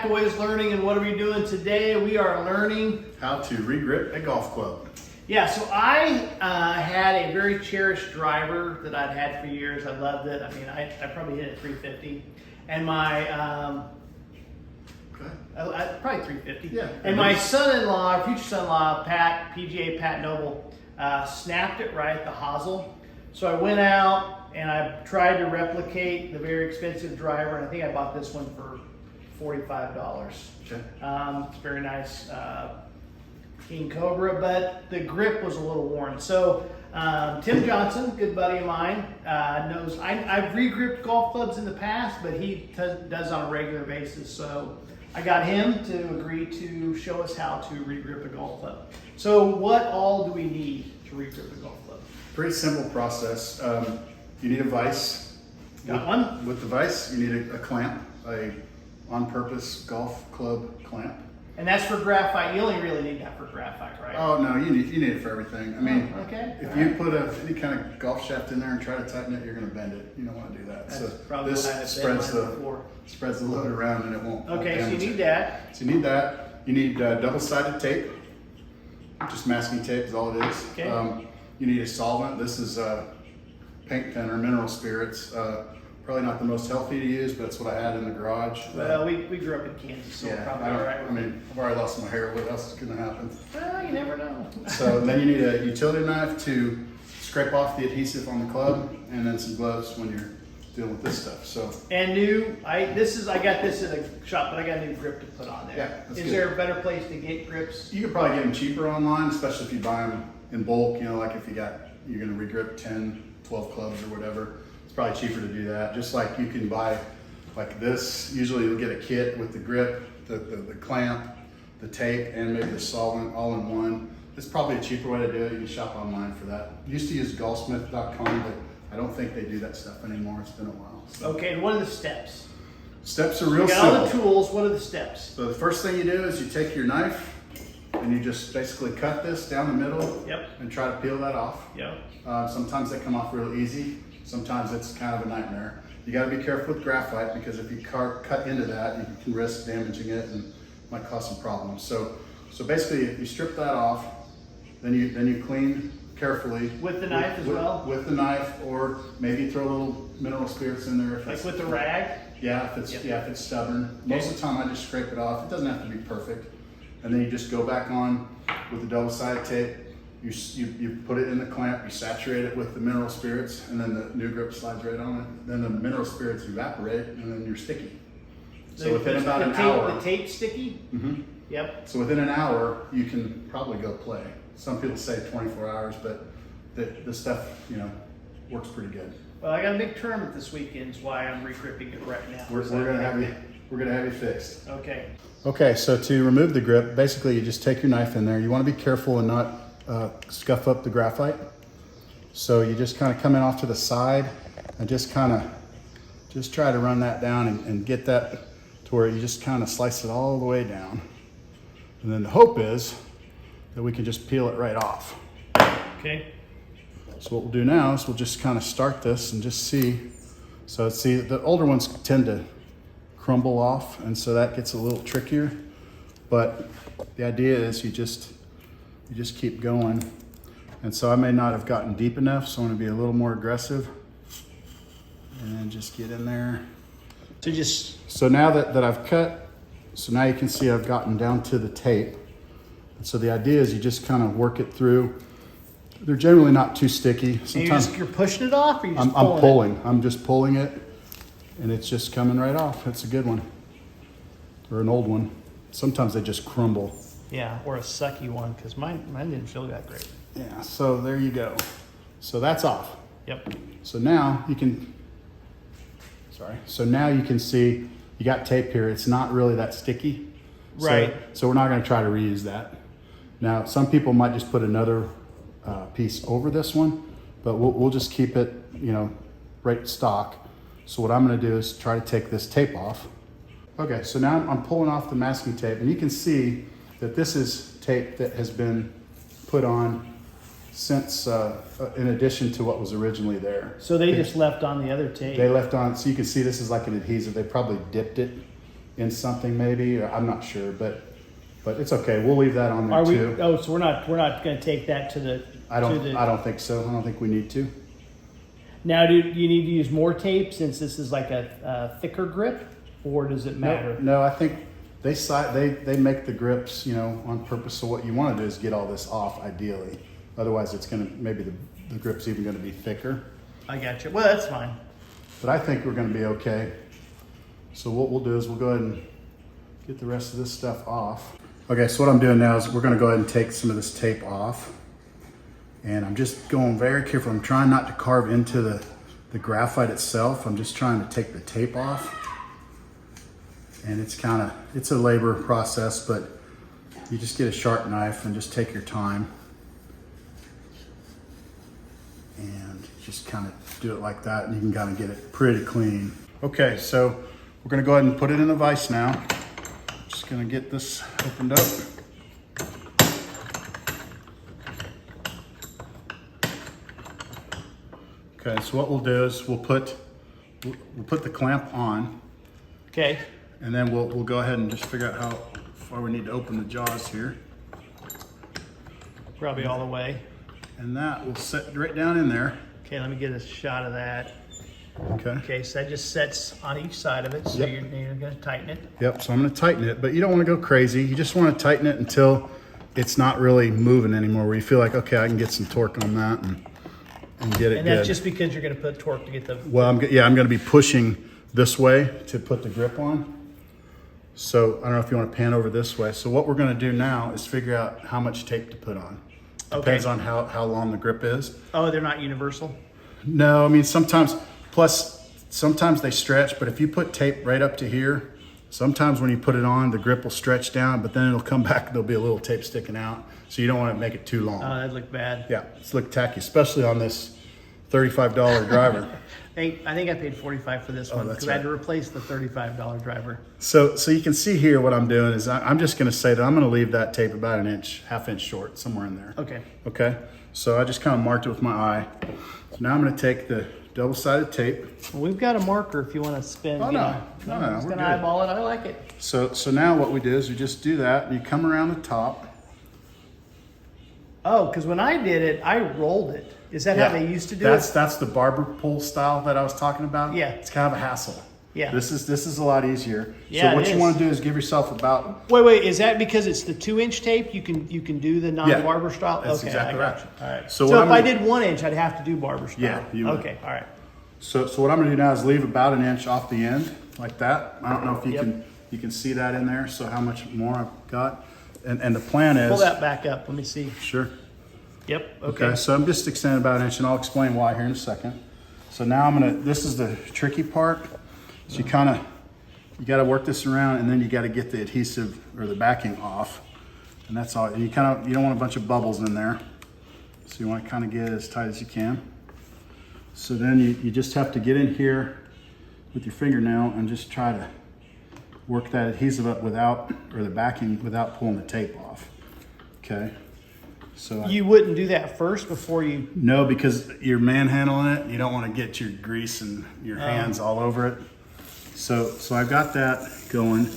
back to Always Learning, and what are we doing today? We are learning how to regrip a golf club. Yeah, so I had a very cherished driver that I'd had for years. I loved it. I mean, I probably hit it 350, and my probably 350. Yeah. And my son-in-law, future son-in-law, Pat Noble, snapped it right at the hosel. So I went out and I tried to replicate the very expensive driver, and I think I bought this one for $45. Okay. It's very nice. King Cobra, but the grip was a little worn. So Tim Johnson, good buddy of mine, knows I've re-gripped golf clubs in the past, but he does on a regular basis. So I got him to agree to show us how to re-grip a golf club. So what all do we need to re-grip a golf club? Pretty simple process. You need a vise. Got one? With the vise, you need a clamp, a on-purpose golf club clamp. And that's for graphite. You only really need that for graphite, right? Oh no, you need it for everything. I mean, okay. If you put any kind of golf shaft in there and try to tighten it, you're going to bend it. You don't want to do that. That's so probably this what I had spreads the load around and it won't. Okay, so you need that. So you need that. You need double-sided tape. Just masking tape is all it is. Okay. You need a solvent. This is paint thinner, mineral spirits. Probably not the most healthy to use, but it's what I had in the garage. Well, we grew up in Kansas, so we're probably all right. I mean, I've already lost my hair. What else is going to happen? Well, you never know. So then you need a utility knife to scrape off the adhesive on the club, and then some gloves when you're dealing with this stuff. So and I got this at a shop, but I got a new grip to put on there. Yeah, that's Is good. there a better place to get grips? you could probably get them cheaper online, especially if you buy them in bulk. You know, like if you're going to regrip 10, 12 clubs or whatever. It's probably cheaper to do that. Just like you can buy like this. Usually you'll get a kit with the grip, the clamp, the tape, and maybe the solvent all in one. It's probably a cheaper way to do it. You can shop online for that. Used to use golfsmith.com, but I don't think they do that stuff anymore. It's been a while. So. Okay, and what are the steps? Steps are real You got simple. all the tools. What are the steps? So the first thing you do is you take your knife and you just basically cut this down the middle. Yep. And try to peel that off. Yep. Sometimes they come off real easy. Sometimes it's kind of a nightmare. You got to be careful with graphite because if you cut into that, you can risk damaging it and might cause some problems. So basically, you strip that off, then you clean carefully With the knife as well? With the knife, or maybe throw a little mineral spirits in there. Like with the rag? Yeah, if it's stubborn. Most of the time, I just scrape it off. It doesn't have to be perfect. And then you just go back on with the double-sided tape. You put it in the clamp, you saturate it with the mineral spirits, and then the new grip slides right on it. Then the mineral spirits evaporate, and then you're sticky. So within about an hour. The tape sticky? Mm-hmm. Yep. So within an hour, you can probably go play. Some people say 24 hours, but the stuff, works pretty good. Well, I got a big tournament this weekend, is why I'm re-gripping it right now. We're gonna have you fixed. Okay. Okay, so to remove the grip, basically you just take your knife in there. You want to be careful and not scuff up the graphite. So you just kind of come in off to the side and just try to run that down and get that to where you just kind of slice it all the way down. And then the hope is that we can just peel it right off. Okay. So what we'll do now is we'll just kind of start this and just see. So see, the older ones tend to crumble off, and so that gets a little trickier. But the idea is you just keep going. And so I may not have gotten deep enough, so I'm gonna be a little more aggressive. And just get in there. So now that I've cut, so now you can see I've gotten down to the tape. And so the idea is you just kind of work it through. They're generally not too sticky. Sometimes you're pushing it off, or you're just I'm pulling. I'm just pulling it, and it's just coming right off. That's a good one. Or an old one. Sometimes they just crumble. Yeah, or a sucky one, because mine didn't feel that great. Yeah, so there you go. So that's off. Yep. So now you can, so now you can see you got tape here. It's not really that sticky. Right. So we're not gonna try to reuse that. Now, some people might just put another piece over this one, but we'll just keep it, right stock. So what I'm gonna do is try to take this tape off. Okay, so now I'm pulling off the masking tape, and you can see that this is tape that has been put on since, in addition to what was originally there. So they just left on the other tape. They left on, so you can see this is like an adhesive. They probably dipped it in something maybe, or I'm not sure, but it's okay. We'll leave that on there Are we? too. Oh, so we're not going to take that to the. I don't think so. I don't think we need to. Now, do you need to use more tape since this is like a thicker grip, or does it matter? No, I think they make the grips, you know, on purpose. So what you want to do is get all this off, ideally. Otherwise, it's going to maybe the grip's even going to be thicker. I got you. Well, that's fine. But I think we're going to be okay. So what we'll do is we'll go ahead and get the rest of this stuff off. Okay, so what I'm doing now is we're going to go ahead and take some of this tape off. And I'm just going very careful. I'm trying not to carve into the graphite itself. I'm just trying to take the tape off. And it's a labor process, but you just get a sharp knife and just take your time. And just kind of do it like that, and you can kind of get it pretty clean. Okay, so we're gonna go ahead and put it in a vise now. Just gonna get this opened up. Okay, so what we'll do is we'll put the clamp on. Okay. And then we'll go ahead and just figure out how far we need to open the jaws here. Probably all the way. And that will set right down in there. Okay, let me get a shot of that. Okay. Okay, so that just sets on each side of it, so Yep. you're going to tighten it. Yep, so I'm gonna tighten it, but you don't wanna go crazy. You just wanna tighten it until it's not really moving anymore, where you feel like, okay, I can get some torque on that and get it And good. that's just because you're going to put torque to get the. Well, I'm gonna be pushing this way to put the grip on. So I don't know if you wanna pan over this way. So what we're gonna do now is figure out how much tape to put on. Depends on how long the grip is. Oh, they're not universal? No, I mean, sometimes they stretch, but if you put tape right up to here, sometimes when you put it on, the grip will stretch down, but then it'll come back, there'll be a little tape sticking out. So you don't want to make it too long. Oh, that'd look bad. Yeah, it's look tacky, especially on this $35 driver. I think I paid $45 for this one that's because I had to right. replace the $35 driver. So you can see here what I'm doing is I'm just going to say that I'm going to leave that tape about an inch, half inch short, somewhere in there. Okay. Okay, so I just kind of marked it with my eye. So now I'm going to take the double-sided tape. Well, we've got a marker if you want to spin. Oh, you no. know. No, I'm just we're going to good. eyeball it. I like it. So now what we do is we just do that, and you come around the top. Oh, because when I did it, I rolled it. Is that how they used to do it? That's the barber pole style that I was talking about. Yeah. It's kind of a hassle. Yeah. This is a lot easier. Yeah, so what it you is. want to do is give yourself about. Wait. Is that because it's the 2-inch tape? You can do the non-barber style. That's okay, exactly I got right. you. All right. So So, what if I'm I gonna- did 1 inch, I'd have to do barber style. Yeah, you would. Okay. All right. So what I'm going to do now is leave about an inch off the end, like that. I don't know if you can see that in there. So how much more I've got, and the plan is. Pull that back up. Let me see. Sure. Yep. Okay, so I'm just extending about an inch, and I'll explain why here in a second. So now this is the tricky part. So you got to work this around, and then you got to get the adhesive or the backing off, and that's all. You don't want a bunch of bubbles in there, so you want to kind of get it as tight as you can. So then you just have to get in here with your fingernail and just try to work that adhesive up or the backing without pulling the tape off. Okay. So You wouldn't do that first before you. no, because you're manhandling it. You don't want to get your grease and your hands all over it. So I've got that going.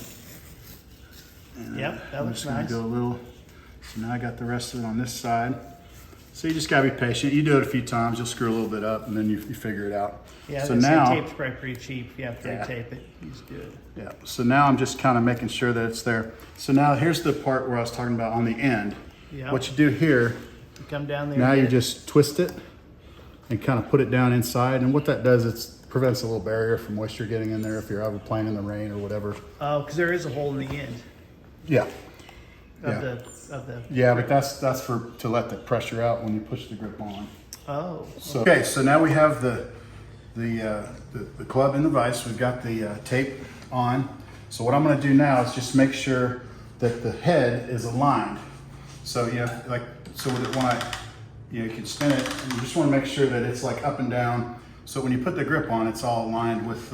And Yep, that I'm looks just gonna nice. go a little. So now I got the rest of it on this side. So you just gotta be patient. You do it a few times, you'll screw a little bit up, and then you figure it out. Yeah. So they say now, tape's probably pretty cheap. Yeah, tape it. You just do it. yeah. So now I'm just kind of making sure that it's there. So now here's the part where I was talking about on the end. Yeah. What you do here. You come down there. Now and you get it. just twist it and kind of put it down inside. And what that does, it prevents a little barrier from moisture getting in there if you're ever playing in the rain or whatever. Oh, because there is a hole in the end Yeah. of Yeah. the. Yeah, but that's to let the pressure out when you push the grip on. Oh. So okay, so now we have the club in the vise. We've got the tape on. So what I'm going to do now is just make sure that the head is aligned. So you can spin it, and you just want to make sure that it's like up and down. So when you put the grip on, it's all aligned with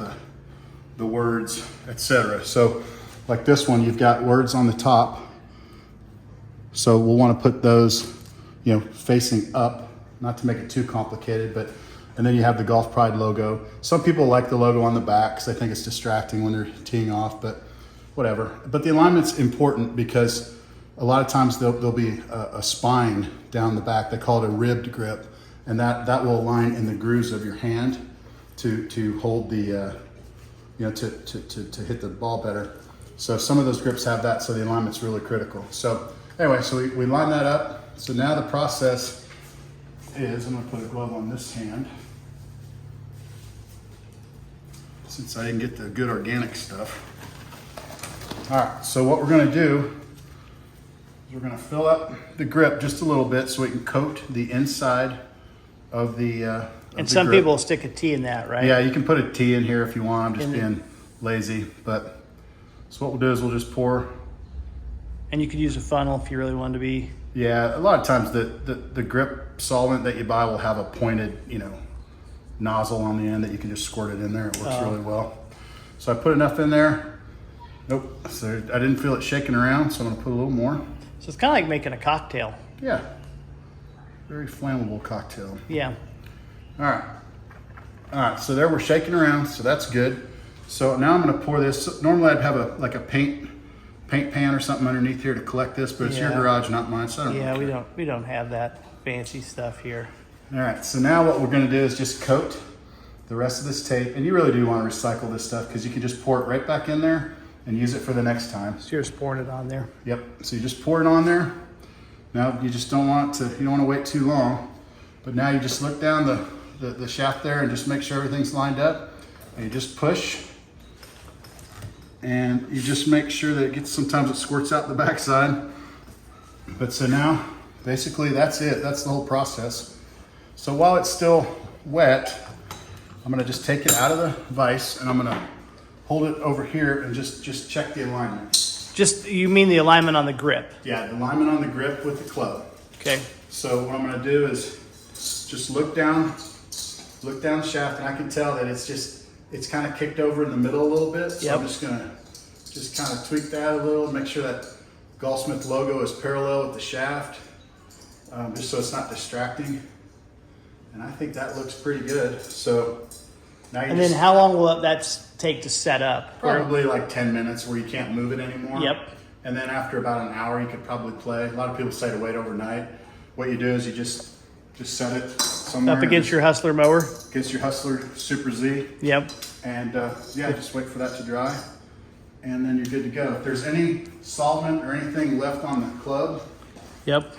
the words, etc. So like this one, you've got words on the top. So we'll want to put those, facing up, not to make it too complicated, and then you have the Golf Pride logo. Some people like the logo on the back because they think it's distracting when they're teeing off, but whatever. But the alignment's important because a lot of times there'll be a spine down the back. They call it a ribbed grip, and that will align in the grooves of your hand to hold the to hit the ball better. So some of those grips have that, so the alignment's really critical. So anyway, so we line that up. So now the process is, I'm gonna put a glove on this hand, since I didn't get the good organic stuff. All right, so what we're gonna do is we're gonna fill up the grip just a little bit so we can coat the inside of the And some grip. people stick a T in that, right? Yeah, you can put a T in here if you want. I'm just being lazy, but so what we'll do is we'll just pour. And you could use a funnel if you really wanted to be. Yeah, a lot of times the grip solvent that you buy will have a pointed, nozzle on the end that you can just squirt it in there. It works really well. So I put enough in there. Nope, so I didn't feel it shaking around, so I'm gonna put a little more. So it's kind of like making a cocktail. Yeah, very flammable cocktail. Yeah. All right, so there we're shaking around, so that's good. So now I'm gonna pour this. Normally I'd have a paint pan or something underneath here to collect this, but it's your garage, not mine, so I don't really care. we don't have that fancy stuff here. All right, so now what we're gonna do is just coat the rest of this tape, and you really do wanna recycle this stuff because you can just pour it right back in there and use it for the next time. So you're just pouring it on there. Yep, so you just pour it on there. Now you just don't want to, you don't wanna wait too long, but now you just look down the shaft there and just make sure everything's lined up, and you just push, and you just make sure that it gets, sometimes it squirts out the backside. But so now, basically that's it, that's the whole process. So while it's still wet, I'm gonna just take it out of the vise and I'm gonna hold it over here and just check the alignment. You mean the alignment on the grip? Yeah, the alignment on the grip with the club. Okay. So what I'm gonna do is just look down the shaft, and I can tell that it's kind of kicked over in the middle a little bit. So I'm just gonna kind of tweak that a little, make sure that Goldsmith logo is parallel with the shaft, just so it's not distracting. And I think that looks pretty good. So now you Then how long will that take to set up? probably like 10 minutes where you can't move it anymore. Yep. And then after about an hour, you could probably play. A lot of people say to wait overnight. What you do is you just set it somewhere. Up against your Hustler mower? Against your Hustler Super Z. Yep. And just wait for that to dry. And then you're good to go. If there's any solvent or anything left on the club, Yep.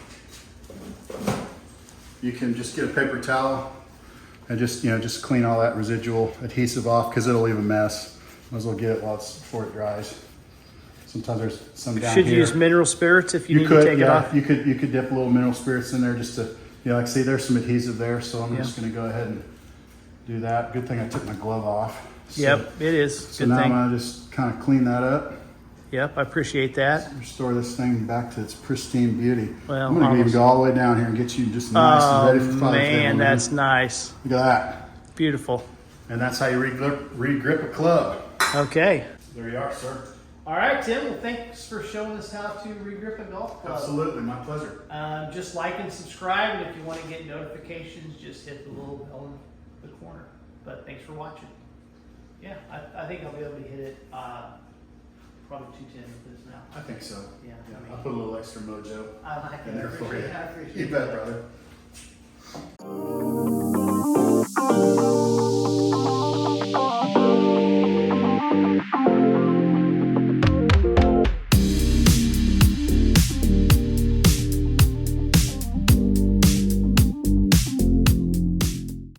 you can just get a paper towel and just clean all that residual adhesive off, because it'll leave a mess. Might as well get it before it dries. Sometimes there's some down Should here. you use mineral spirits if you need could, to take it off? You could dip a little mineral spirits in there just to, like, see, there's some adhesive there, so I'm just going to go ahead and do that. Good thing I took my glove off. So, Yep, it is. So Good now thing. I'm going to just kind of clean that up. Yep, I appreciate that. Restore this thing back to its pristine beauty. Well, I'm going to even go all the way down here and get you just nice and ready for Father's Day. Man, that's nice. Look at that. Beautiful. And that's how you re-grip a club. Okay. There you are, sir. All right, Tim. Well, thanks for showing us how to regrip a golf club. Absolutely, my pleasure. Just like and subscribe, and if you want to get notifications, just hit the little bell in the corner. But thanks for watching. Yeah, I think I'll be able to hit it probably 210 with this now. I think so. Yeah, I'll put a little extra mojo I like it. in there for you. I appreciate You bet, brother.